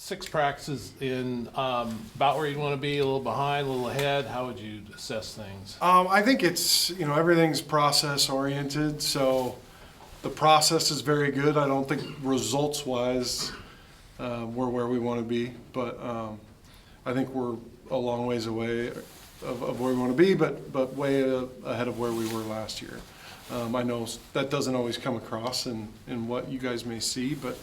6 practices in, about where you'd want to be, a little behind, a little ahead. How would you assess things? I think it's, everything's process oriented, so the process is very good. I don't think results wise we're where we want to be, but I think we're a long ways away of where we want to be, but way ahead of where we were last year. I know that doesn't always come across in what you guys may see, but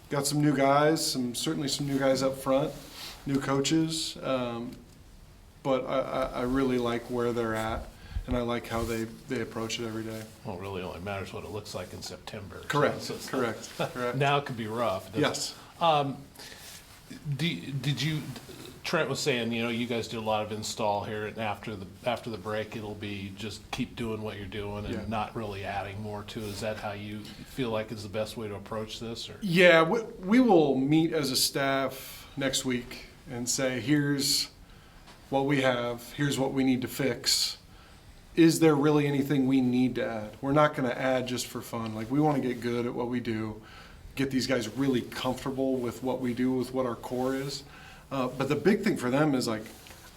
got some new guys, certainly some new guys up front, new coaches, but I really like where they're at, and I like how they approach it every day. Well, it really only matters what it looks like in September. Correct, So it's correct. now it could be rough. Yes. Did you? Trent was saying, you guys do a lot of install here, and after the break, it'll be just keep doing what you're doing and not really adding more to it. Is that how you feel like is the best way to approach this? Or? Yeah, we will meet as a staff next week and say, here's what we have, here's what we need to fix. Is there really anything we need to add? We're not going to add just for fun. Like, we want to get good at what we do, get these guys really comfortable with what we do, with what our core is. But the big thing for them is, like,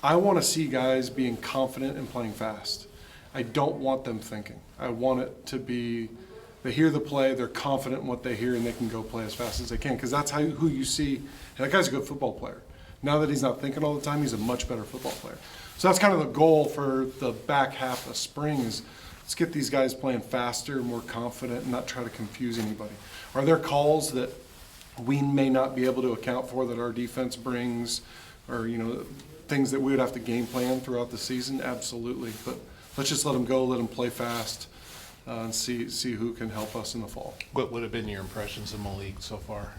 I want to see guys being confident and playing fast. I don't want them thinking. I want it to be, they hear the play, they're confident in what they hear, and they can go play as fast as they can, because that's who you see. And that guy's a good football player. Now that he's not thinking all the time, he's a much better football player. So that's kind of the goal for the back half of spring is let's get these guys playing faster, more confident, and not try to confuse anybody. Are there calls that we may not be able to account for that our defense brings, or things that we would have to game plan throughout the season? Absolutely, but let's just let them go, let them play fast, and see who can help us in the fall. What would have been your impressions of Maalik so far?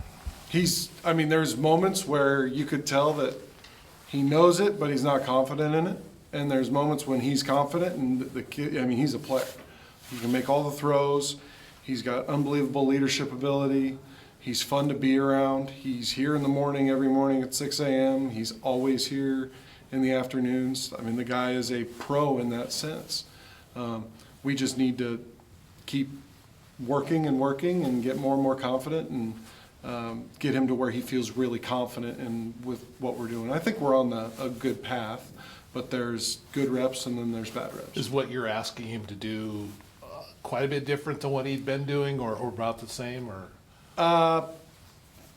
There's moments where you could tell that he knows it, but he's not confident in it, and there's moments when he's confident, and the kid, he's a player. He can make all the throws. He's got unbelievable leadership ability. He's fun to be around. He's here in the morning, every morning at 6 a.m. He's always here in the afternoons. The guy is a pro in that sense. We just need to keep working and get more and more confident and get him to where he feels really confident with what we're doing. I think we're on a good path, but there's good reps and then there's bad reps. Is what you're asking him to do quite a bit different than what he'd been doing, or about the same, or?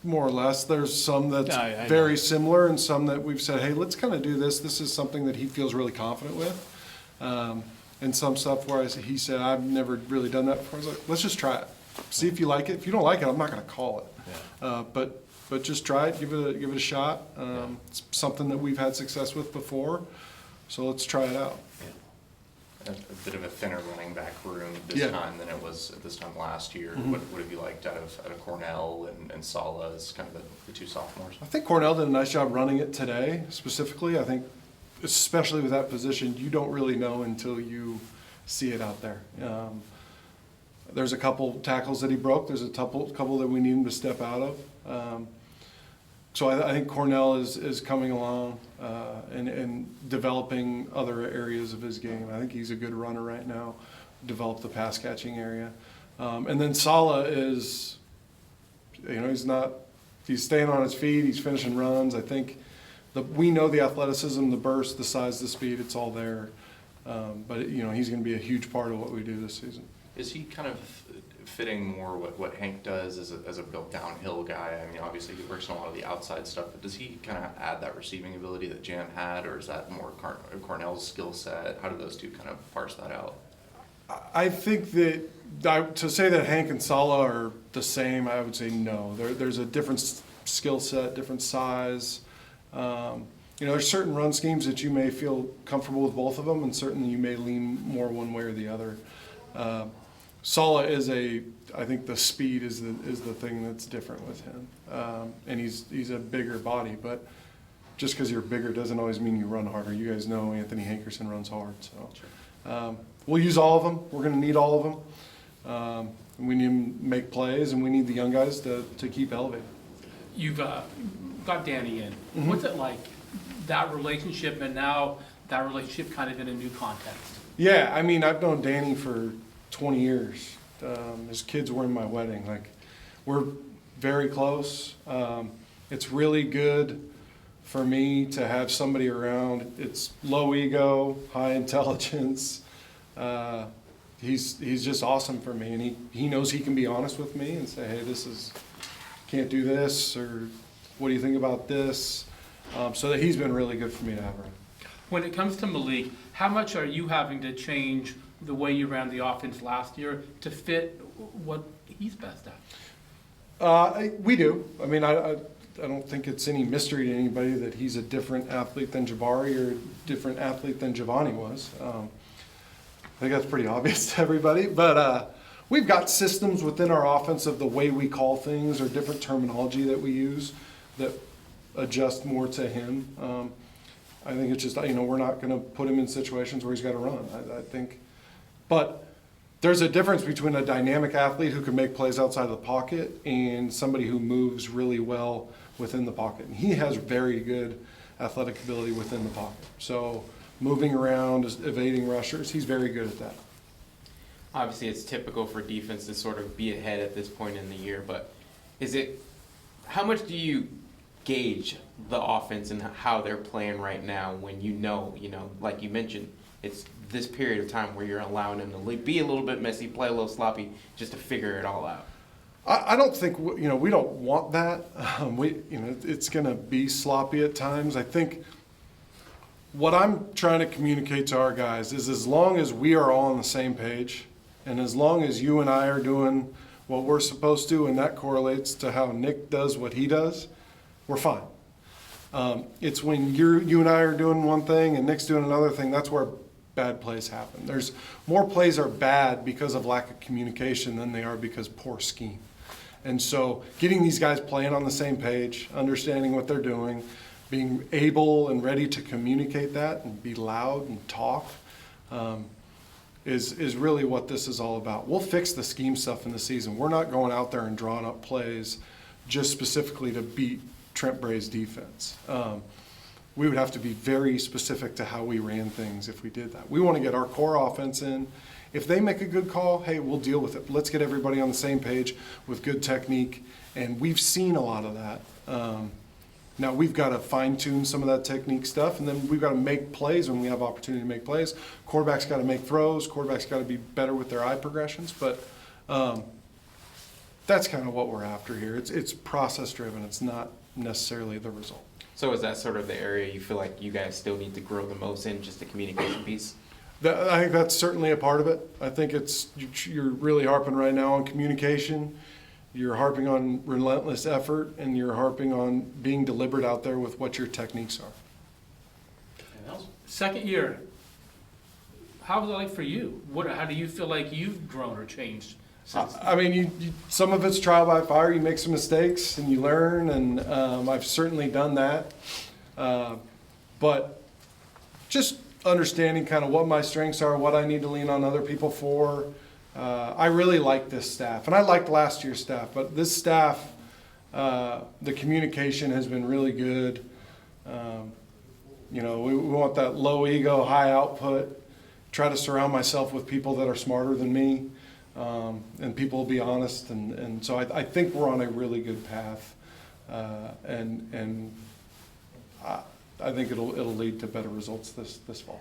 More or less. There's some that's very similar, and some that we've said, hey, let's kind of do this. This is something that he feels really confident with. And some stuff where he said, I've never really done that before. I was like, let's just try it. See if you like it. If you don't like it, I'm not going to call it. Yeah. But just try it. Give it a shot. It's something that we've had success with before, so let's try it out. Yeah. A bit of a thinner running back room this time than it was at this time last year. Mm-hmm. What have you liked out of Cornell and Sala as kind of the two sophomores? I think Cornell did a nice job running it today, specifically. I think, especially with that position, you don't really know until you see it out there. There's a couple tackles that he broke. There's a couple that we need him to step out of. So I think Cornell is coming along and developing other areas of his game. I think he's a good runner right now, develop the pass catching area. And then Sala is, he's staying on his feet, he's finishing runs. I think we know the athleticism, the burst, the size, the speed, it's all there. But he's going to be a huge part of what we do this season. Is he kind of fitting more what Hank does as a real downhill guy? Obviously he works on a lot of the outside stuff, but does he kind of add that receiving ability that Jan had, or is that more Cornell's skill set? How do those two kind of parse that out? I think that to say that Hank and Sala are the same, I would say no. There's a different skill set, different size. There's certain run schemes that you may feel comfortable with both of them, and certainly you may lean more one way or the other. Sala I think the speed is the thing that's different with him, and he's a bigger body. But just because you're bigger doesn't always mean you run harder. You guys know Anthony Hankerson runs hard, so we'll use all of them. We're going to need all of them. We need to make plays, and we need the young guys to keep elevating. You've got Danny in. Mm-hmm. What's it like, that relationship, and now that relationship kind of in a new context? Yeah, I've known Danny for 20 years. His kids were in my wedding. Like, very close. It's really good for me to have somebody around. It's low ego, high intelligence. He's just awesome for me, and he knows he can be honest with me and say, hey, can't do this, or what do you think about this? So that he's been really good for me to have around. When it comes to Maalik, how much are you having to change the way you ran the offense last year to fit what he's best at? We do. I mean, I don't think it's any mystery to anybody that he's a different athlete than Jabari or a different athlete than Giovanni was. I think that's pretty obvious to everybody. But we've got systems within our offense of the way we call things or different terminology that we use that adjust more to him. I think it's just, we're not going to put him in situations where he's got to run, I think. But there's a difference between a dynamic athlete who can make plays outside of the pocket and somebody who moves really well within the pocket. And he has very good athletic ability within the pocket. So moving around, evading rushers, he's very good at that. Obviously, it's typical for defense to sort of be ahead at this point in the year, but how much do you gauge the offense and how they're playing right now when like you mentioned, it's this period of time where you're allowing them to be a little bit messy, play a little sloppy, just to figure it all out? I don't think, we don't want that. It's going to be sloppy at times. I think what I'm trying to communicate to our guys is as long as we are all on the same page, and as long as you and I are doing what we're supposed to, and that correlates to how Nick does what he does, we're fine. It's when you and I are doing one thing and Nick's doing another thing, that's where bad plays happen. There's more plays are bad because of lack of communication than they are because poor scheme. And so getting these guys playing on the same page, understanding what they're doing, being able and ready to communicate that and be loud and talk is really what this is all about. We'll fix the scheme stuff in the season. We're not going out there and drawing up plays just specifically to beat Trent Bray's defense. We would have to be very specific to how we ran things if we did that. We want to get our core offense in. If they make a good call, hey, we'll deal with it. Let's get everybody on the same page with good technique, and we've seen a lot of that. Now we've got to fine-tune some of that technique stuff, and then we've got to make plays when we have opportunity to make plays. Quarterback's got to make throws. Quarterback's got to be better with their eye progressions, but that's kind of what we're after here. It's process-driven. It's not necessarily the result. So is that sort of the area you feel like you guys still need to grow the most in, just the communication piece? I think that's certainly a part of it. I think you're really harping right now on communication. You're harping on relentless effort, and you're harping on being deliberate out there with what your techniques are. Second year, how was it like for you? How do you feel like you've grown or changed since? I mean, some of it's trial by fire. You make some mistakes and you learn, and I've certainly done that. But just understanding kind of what my strengths are, what I need to lean on other people for. I really like this staff, and I liked last year's staff, but this staff, the communication has been really good. We want that low ego, high output. Try to surround myself with people that are smarter than me, and people will be honest. And so I think we're on a really good path, and I think it'll lead to better results this fall.